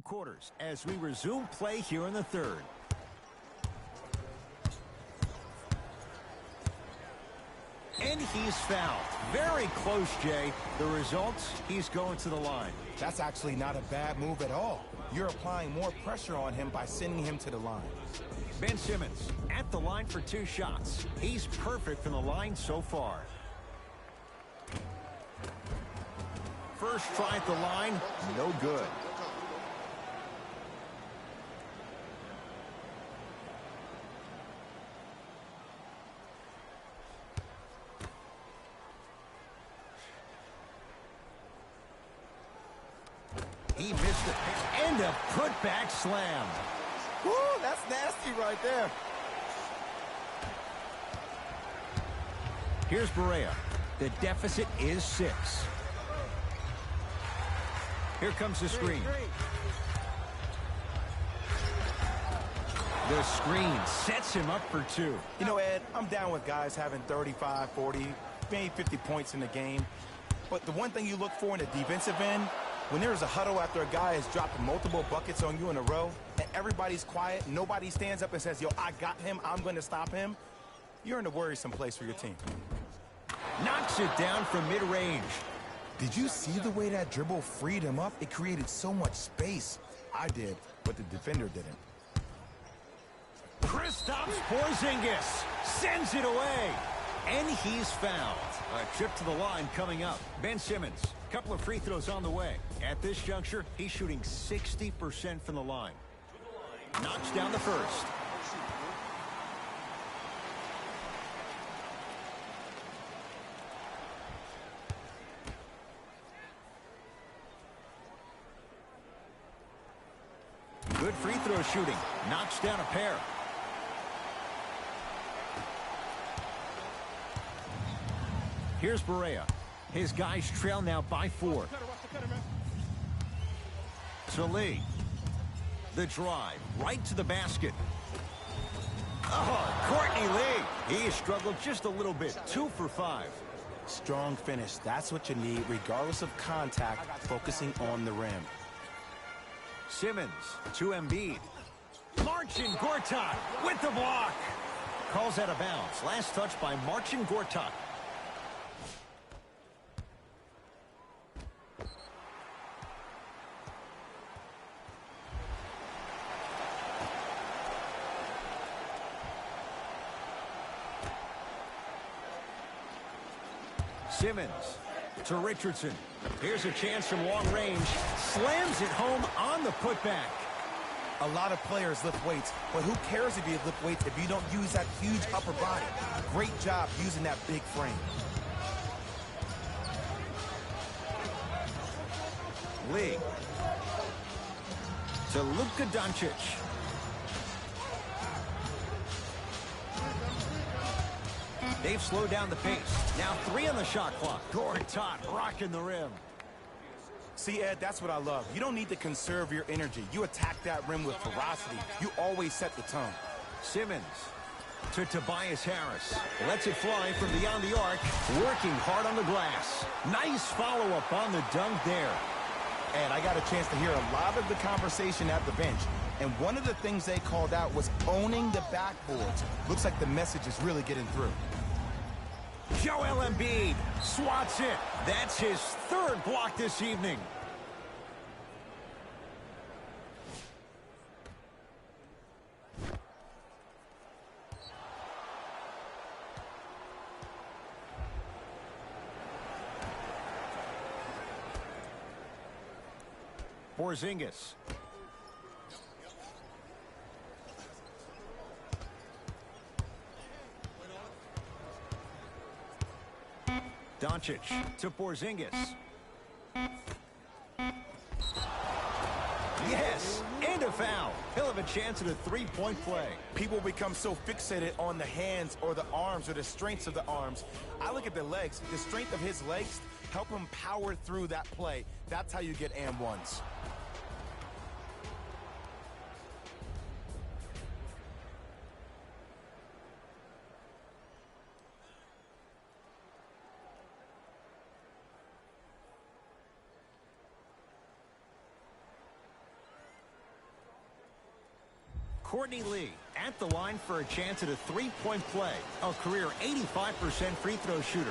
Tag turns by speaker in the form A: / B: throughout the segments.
A: Quarters as we resume play here in the third. And he's fouled. Very close, Jay. The results, he's going to the line.
B: That's actually not a bad move at all. You're applying more pressure on him by sending him to the line.
A: Ben Simmons at the line for 2 shots. He's perfect from the line so far. First try at the line, no good. He missed it. And a putback slam.
B: Woo, that's nasty right there.
A: Here's Barea. The deficit is 6. Here comes the screen. The screen sets him up for 2.
B: You know, Ed, I'm down with guys having 35, 40, maybe 50 points in the game. But the one thing you look for in the defensive end, when there's a huddle after a guy has dropped multiple buckets on you in a row, and everybody's quiet, nobody stands up and says, yo, I got him, I'm going to stop him, you're in a worrisome place for your team.
A: Knocks it down from mid-range.
B: Did you see the way that dribble freed him up? It created so much space. I did, but the defender didn't.
A: Kristaps Porzingis sends it away. And he's fouled. A trip to the line coming up. Ben Simmons, a couple of free throws on the way. At this juncture, he's shooting 60% from the line. Knocks down the first. Good free throw shooting. Knocks down a pair. Here's Barea. His guys trail now by 4. To Lee. The drive. Right to the basket. Oh, Courtney Lee. He has struggled just a little bit. 2 for 5.
B: Strong finish. That's what you need, regardless of contact, focusing on the rim.
A: Simmons to Embiid. Marcin Gortat with the block. Calls out of bounds. Last touch by Marcin Gortat. Simmons to Richardson. Here's a chance from long range. Slams it home on the putback.
B: A lot of players lift weights, but who cares if you lift weights if you don't use that huge upper body? Great job using that big frame.
A: Lee to Luka Doncic. They've slowed down the pace. Now 3 on the shot clock. Gortat rocking the rim.
B: See, Ed, that's what I love. You don't need to conserve your energy. You attack that rim with ferocity. You always set the tone.
A: Simmons to Tobias Harris. Lets it fly from beyond the arc. Working hard on the glass. Nice follow-up on the dunk there.
B: And I got a chance to hear a lot of the conversation at the bench. And one of the things they called out was owning the backboards. Looks like the message is really getting through.
A: Joel Embiid swats it. That's his 3rd block this evening. Porzingis. Doncic to Porzingis. Yes, and a foul. He'll have a chance at a 3-point play.
B: People become so fixated on the hands or the arms or the strengths of the arms. I look at the legs. The strength of his legs help him power through that play. That's how you get and ones.
A: Courtney Lee at the line for a chance at a three-point play. A career 85% free throw shooter.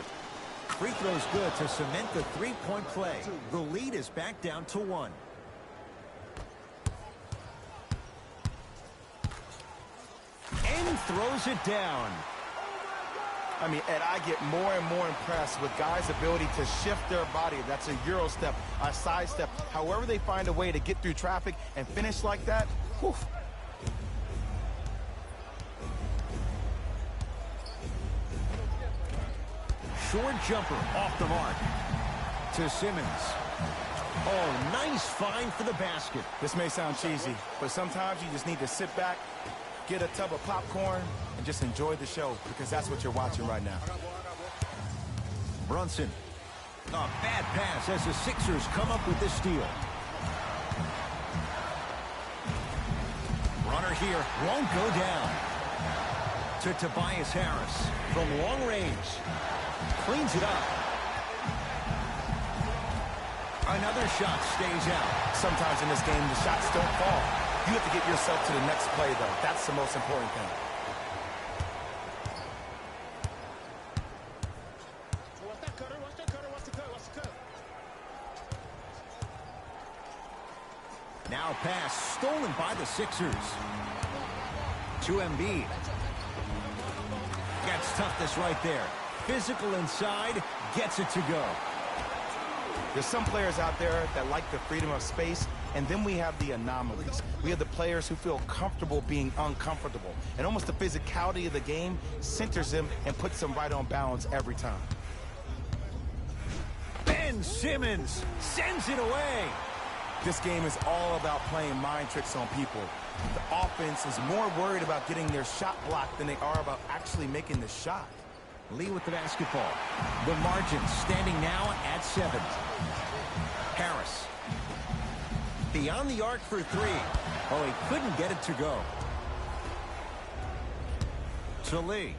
A: Free throws good to cement the three-point play. The lead is back down to 1. And throws it down.
B: I mean, Ed, I get more and more impressed with guys' ability to shift their body. That's a Euro step, a side step. However they find a way to get through traffic and finish like that, whew.
A: Short jumper off the mark to Simmons. Oh, nice find for the basket.
B: This may sound cheesy, but sometimes you just need to sit back, get a tub of popcorn, and just enjoy the show, because that's what you're watching right now.
A: Brunson. A bad pass as the Sixers come up with this steal. Runner here won't go down. To Tobias Harris from long range. Cleans it up. Another shot stays out.
B: Sometimes in this game, the shots don't fall. You have to get yourself to the next play, though. That's the most important thing.
A: Now pass stolen by the Sixers. To Embiid. Gets toughness right there. Physical inside, gets it to go.
B: There's some players out there that like the freedom of space, and then we have the anomalies. We have the players who feel comfortable being uncomfortable, and almost the physicality of the game centers them and puts them right on balance every time.
A: Ben Simmons sends it away.
B: This game is all about playing mind tricks on people. The offense is more worried about getting their shot blocked than they are about actually making the shot.
A: Lee with the basketball. The margin standing now at 7. Harris. Beyond the arc for 3. Oh, he couldn't get it to go. To Lee.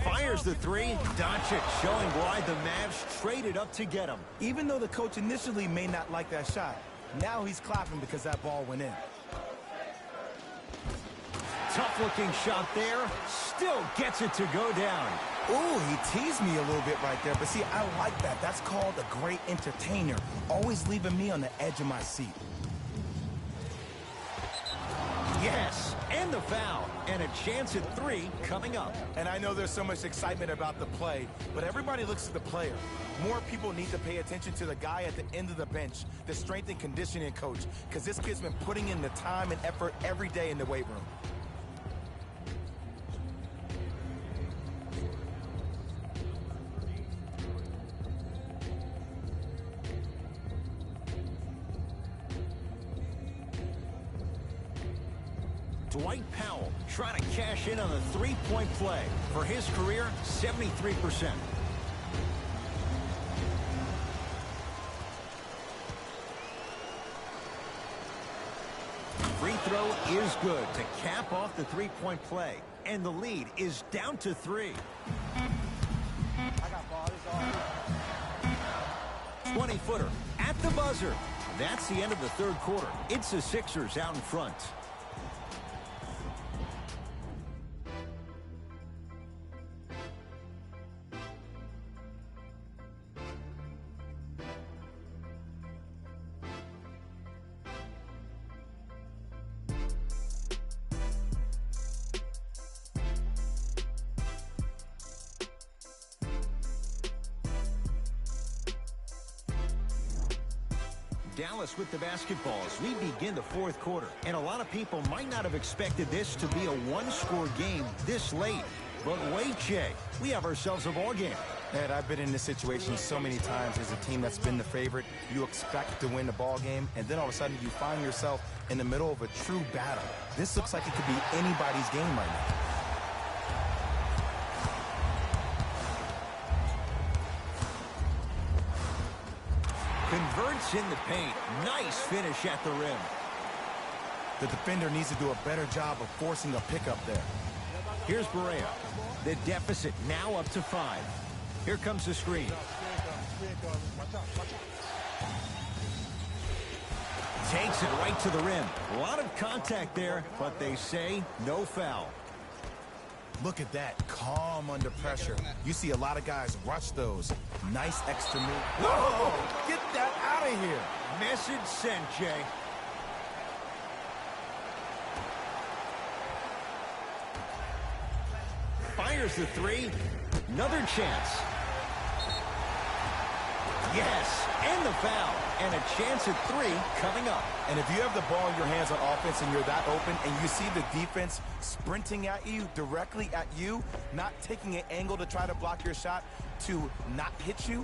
A: Fires the 3. Doncic showing why the Mavs traded up to get him.
B: Even though the coach initially may not like that shot, now he's clapping because that ball went in.
A: Tough-looking shot there. Still gets it to go down.
B: Ooh, he teased me a little bit right there. But see, I like that. That's called a great entertainer. Always leaving me on the edge of my seat.
A: Yes, and the foul. And a chance at 3 coming up.
B: And I know there's so much excitement about the play, but everybody looks at the player. More people need to pay attention to the guy at the end of the bench, the strength and conditioning coach, because this kid's been putting in the time and effort every day in the weight room.
A: Dwight Powell trying to cash in on the three-point play. For his career, 73%. Free throw is good to cap off the three-point play. And the lead is down to 3. 20-footer at the buzzer. That's the end of the third quarter. It's the Sixers out in front. Dallas with the basketball as we begin the fourth quarter. And a lot of people might not have expected this to be a one-score game this late. But wait, Jay, we have ourselves a ball game.
B: Ed, I've been in this situation so many times as a team that's been the favorite. You expect to win the ball game, and then all of a sudden you find yourself in the middle of a true battle. This looks like it could be anybody's game right now.
A: Converts in the paint. Nice finish at the rim.
B: The defender needs to do a better job of forcing a pickup there.
A: Here's Barea. The deficit now up to 5. Here comes the screen. Takes it right to the rim. A lot of contact there, but they say no foul.
B: Look at that, calm under pressure. You see a lot of guys rush those. Nice extra move. Whoa! Get that out of here.
A: Message sent, Jay. Fires the three. Another chance. Yes, and the foul. And a chance at three coming up.
B: And if you have the ball in your hands on offense and you're that open and you see the defense sprinting at you, directly at you, not taking an angle to try to block your shot to not hit you,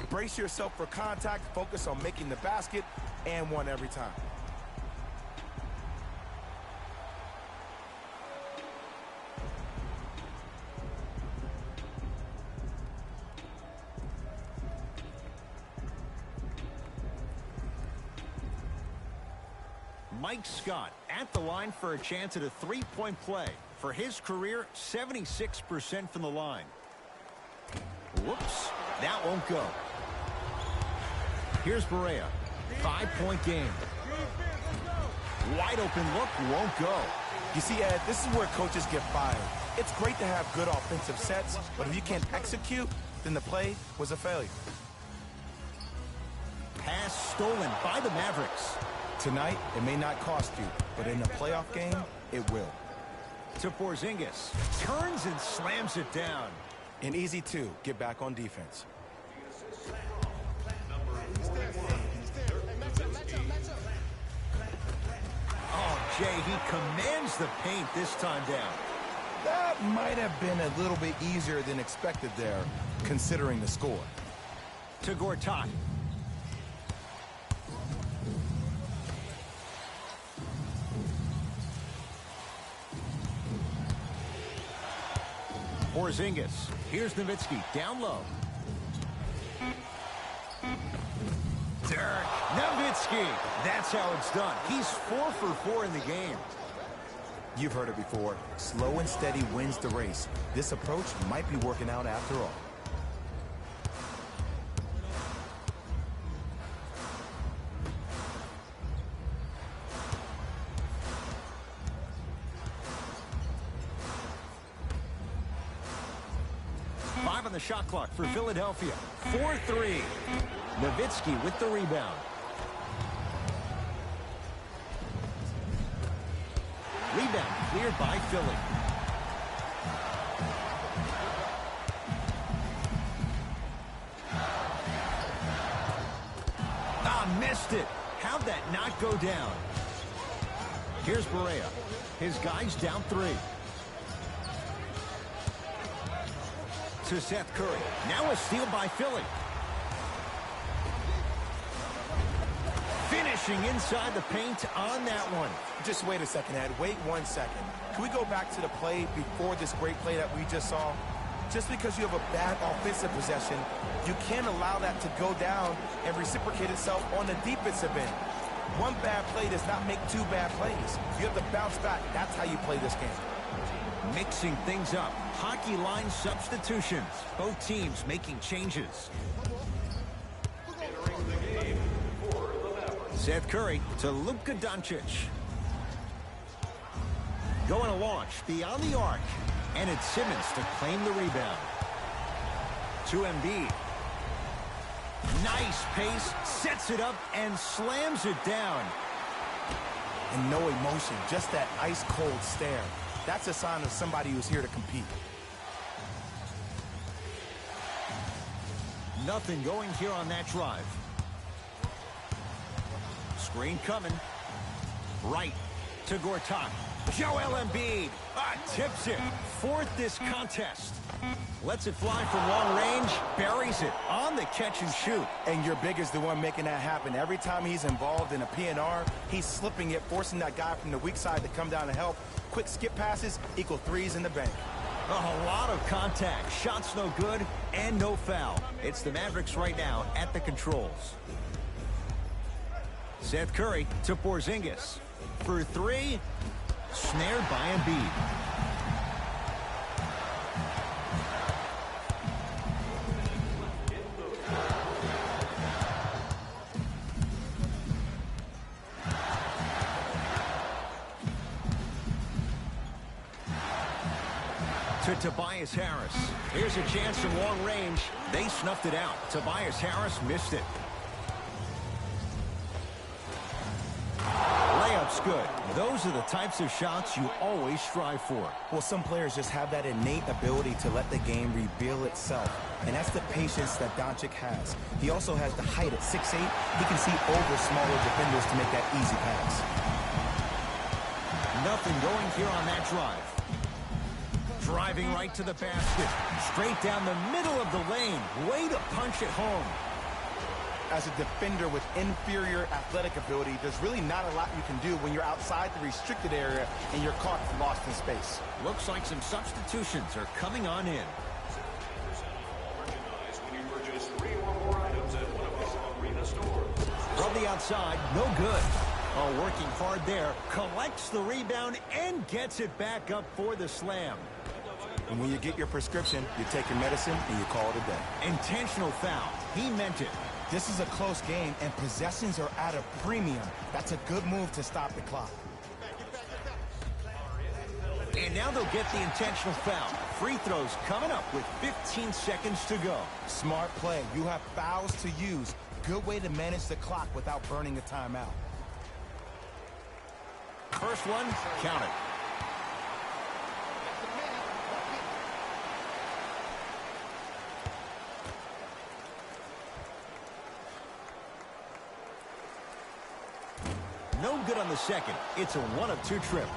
B: brace yourself for contact, focus on making the basket, and one every time.
A: Mike Scott at the line for a chance at a three-point play. For his career, 76% from the line. Whoops, that won't go. Here's Barea. 5-point game. Wide open look, won't go.
B: You see, Ed, this is where coaches get fired. It's great to have good offensive sets, but if you can't execute, then the play was a failure.
A: Pass stolen by the Mavericks.
B: Tonight, it may not cost you, but in a playoff game, it will.
A: To Porzingis. Turns and slams it down.
B: An easy two. Get back on defense.
A: Oh, Jay, he commands the paint this time down.
B: That might have been a little bit easier than expected there, considering the score.
A: To Gortat. Porzingis. Here's Nowitzki down low. Dirk Nowitzki. That's how it's done. He's 4 for 4 in the game.
B: You've heard it before. Slow and steady wins the race. This approach might be working out after all.
A: On the shot clock for Philadelphia. 4-3. Nowitzki with the rebound. Rebound cleared by Philly. Missed it. How'd that not go down? Here's Barea. His guys down 3. To Seth Curry. Now a steal by Philly. Finishing inside the paint on that one.
B: Just wait a second, Ed. Wait 1 second. Can we go back to the play before this great play that we just saw? Just because you have a bad offensive possession, you can't allow that to go down and reciprocate itself on the defensive end. One bad play does not make 2 bad plays. You have to bounce back. That's how you play this game.
A: Mixing things up. Hockey line substitutions. Both teams making changes. Seth Curry to Luka Doncic. Going to launch beyond the arc. And it's Simmons to claim the rebound. To Embiid. Nice pace. Sets it up and slams it down.
B: And no emotion. Just that ice-cold stare. That's a sign of somebody who's here to compete.
A: Nothing going here on that drive. Screen coming. Right to Gortat. Joel Embiid tips it. 4th this contest. Lets it fly from long range. Buries it on the catch and shoot.
B: And your big is the one making that happen. Every time he's involved in a PNR, he's slipping it, forcing that guy from the weak side to come down to help. Quick skip passes equal 3s in the bank.
A: A lot of contact. Shots no good and no foul. It's the Mavericks right now at the controls. Seth Curry to Porzingis. For 3. Snared by Embiid. to Tobias Harris. Here's a chance from long range. They snuffed it out. Tobias Harris missed it. Layup's good. Those are the types of shots you always strive for.
B: Well, some players just have that innate ability to let the game reveal itself. And that's the patience that Doncic has. He also has the height at 6'8". He can see over smaller defenders to make that easy pass. Nothing going here on that drive. Driving right to the basket. Straight down the middle of the lane. Way to punch it home. As a defender with inferior athletic ability, there's really not a lot you can do when you're outside the restricted area and you're caught lost in space.
A: Looks like some substitutions are coming on in. From the outside, no good. Oh, working hard there. Collects the rebound and gets it back up for the slam.
B: And when you get your prescription, you take your medicine and you call it a day.
A: Intentional foul. He meant it.
B: This is a close game, and possessions are at a premium. That's a good move to stop the clock.
A: And now they'll get the intentional foul. Free throws coming up with 15 seconds to go.
B: Smart play. You have fouls to use. Good way to manage the clock without burning a timeout.
A: First one, count it. No good on the second. It's a 1 of 2 trip.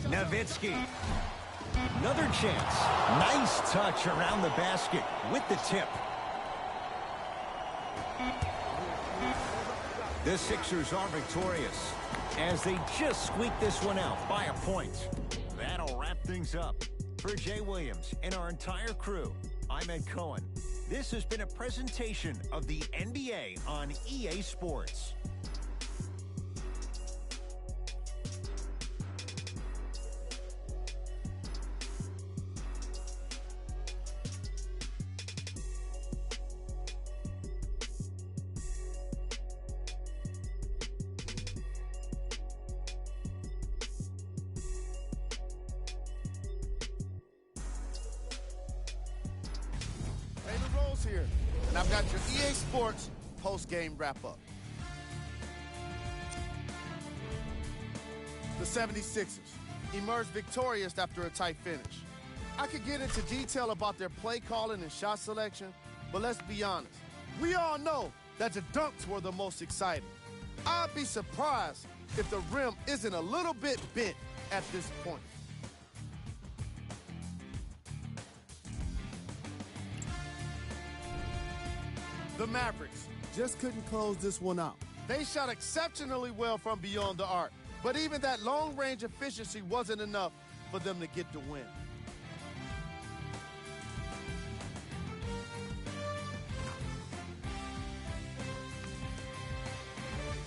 A: Nowitzki. Another chance. Nice touch around the basket with the tip. The Sixers are victorious as they just squeak this one out by a point. That'll wrap things up. For Jay Williams and our entire crew, I'm Ed Cohen. This has been a presentation of the NBA on EA Sports.
C: Here, and I've got your EA Sports post-game wrap-up. The 76ers emerged victorious after a tight finish. I could get into detail about their play calling and shot selection, but let's be honest. We all know that the dunks were the most exciting. I'd be surprised if the rim isn't a little bit bent at this point. The Mavericks just couldn't close this one out. They shot exceptionally well from beyond the arc, but even that long-range efficiency wasn't enough for them to get the win.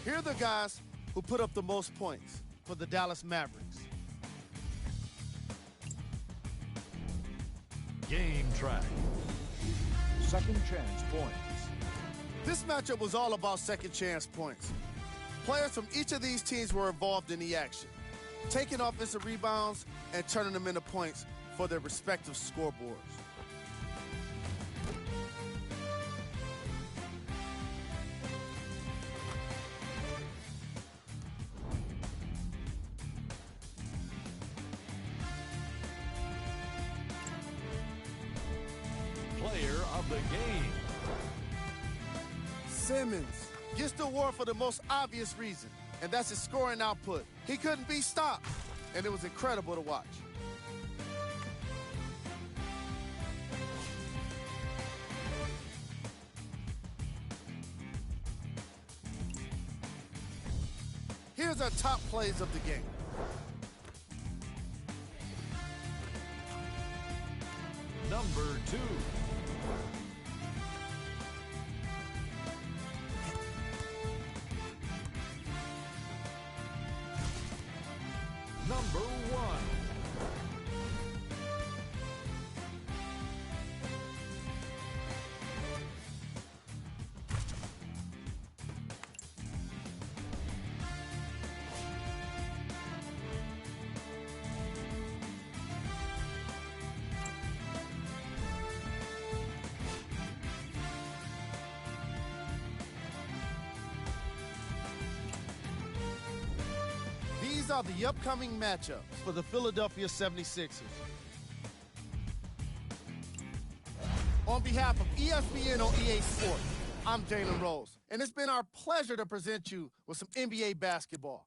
C: Here are the guys who put up the most points for the Dallas Mavericks.
D: Game track. Second chance points.
C: This matchup was all about second chance points. Players from each of these teams were involved in the action, taking offensive rebounds and turning them into points for their respective scoreboards.
D: Player of the game.
C: Simmons gets the award for the most obvious reason, and that's his scoring output. He couldn't be stopped, and it was incredible to watch. Here's our top plays of the game.
D: Number 2. Number 1.
C: These are the upcoming matchups for the Philadelphia 76ers. On behalf of ESPN on EA Sports, I'm Jalen Rose, and it's been our pleasure to present you with some NBA basketball.